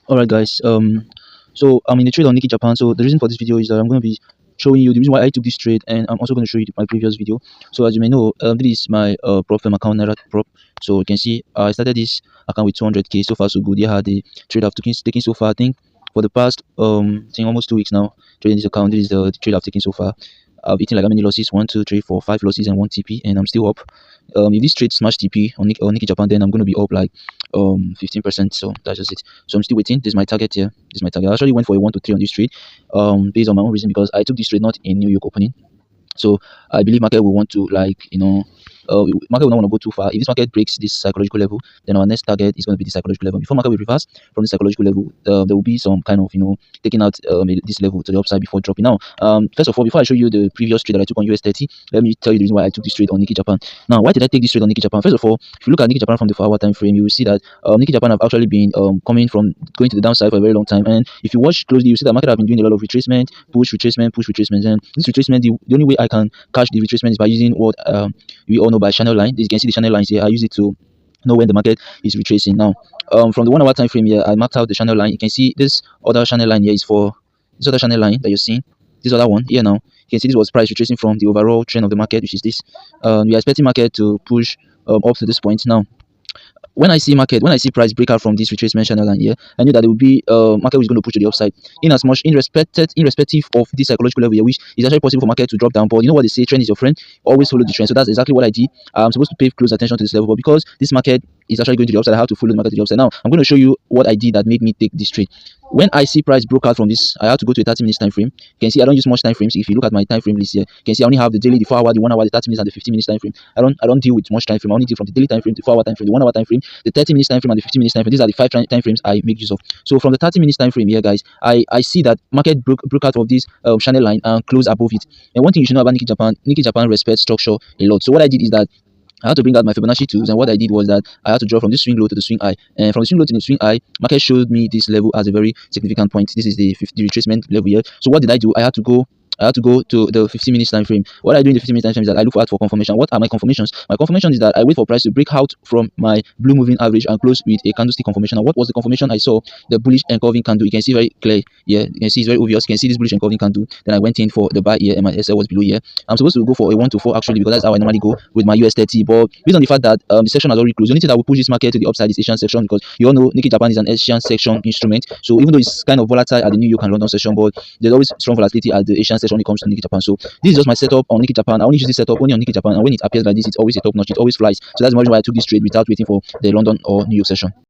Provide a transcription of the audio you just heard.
Alright guys, so I'm in a trade on Nikki Japan. So the reason for this video is that I'm going to be showing you the reason why I took this trade, and I'm also going to show you my previous video. So as you may know, this is my prop firm account, Naira prop. So you can see I started this account with 200k. So far so good. Yeah, the trade I've taken so far, I think for the past I think almost 2 weeks now trading this account. This is the trade I've taken so far. I've eaten like how many losses? 1, 2, 3, 4, 5 losses and 1 TP, and I'm still up. If this trade smash TP on Nikki Japan, then I'm going to be up like 15%. So that's just it. So I'm still waiting. This is my target here. This is my target. I actually went for a 1 to 3 on this trade, based on my own reason, because I took this trade not in New York opening. So I believe market will want to, like, market will not want to go too far. If this market breaks this psychological level, then our next target is going to be the psychological level. Before market will reverse from the psychological level, there will be some kind of, taking out this level to the upside before dropping. Now, first of all, before I show you the previous trade that I took on US 30, let me tell you the reason why I took this trade on Nikki Japan. Now, why did I take this trade on Nikki Japan? First of all, if you look at Nikki Japan from the 4-hour time frame, you will see that Nikki Japan have actually been coming from going to the downside for a very long time. And if you watch closely, you see that market have been doing a lot of retracement, push retracement, push retracement. And this retracement, the only way I can catch the retracement is by using what we all know by channel line. As you can see the channel lines here, I use it to know when the market is retracing. Now, from the 1-hour time frame here, I marked out the channel line. You can see this other channel line here is for this other channel line that you're seeing. This other one here now, you can see this was price retracing from the overall trend of the market, which is this. We are expecting market to push up to this point. Now, when I see price break out from this retracement channel line here, I knew that it would be market was going to push to the upside. In as much irrespective of this psychological level here, which is actually possible for market to drop down. But you know what they say, trend is your friend. Always follow the trend. So that's exactly what I did. I'm supposed to pay close attention to this level, but because this market is actually going to the upside, I have to follow the market to the upside. Now I'm going to show you what I did that made me take this trade. When I see price broke out from this, I have to go to a 30 minutes time frame. You can see I don't use much time frames. If you look at my time frame list here, you can see I only have the daily, the 4-hour, the 1-hour, the 30 minutes, and the 15 minutes time frame. I don't deal with much time frame. I only deal from the daily time frame, the 4-hour time frame, the 1-hour time frame, the 30 minutes time frame, and the 15 minutes time frame. These are the 5 time frames I make use of. So from the 30 minutes time frame here, guys, I see that market broke out of this channel line and closed above it. And one thing you should know about Nikki Japan respects structure a lot. So what I did is that I had to bring out my Fibonacci tools, and what I did was that I had to draw from this swing low to the swing high, and from the swing low to the swing high, market showed me this level as a very significant point. This is the 50 retracement level here. So what did I do? I had to go to the 15 minutes time frame. What I do in the 15 minutes time frame is that I look for confirmation. What are my confirmations? My confirmation is that I wait for price to break out from my blue moving average and close with a candlestick confirmation. Now, what was the confirmation I saw? The bullish and curving candle. You can see very clear here. You can see it's very obvious. You can see this bullish and curving candle. Then I went in for the buy here, and my SL was below here. I'm supposed to go for a 1 to 4 actually, because that's how I normally go with my US 30. But based on the fact that the section has already closed, the only thing that will push this market to the upside is Asian section, because you all know Nikki Japan is an Asian section instrument. So even though it's kind of volatile at the New York and London session, but there's always strong volatility at the Asian section when it comes to Nikki Japan. So this is just my setup on Nikki Japan. I only use this setup only on Nikki Japan, and when it appears like this, it's always a top notch. It always flies. So that's the reason why I took this trade without waiting for the London or New York session.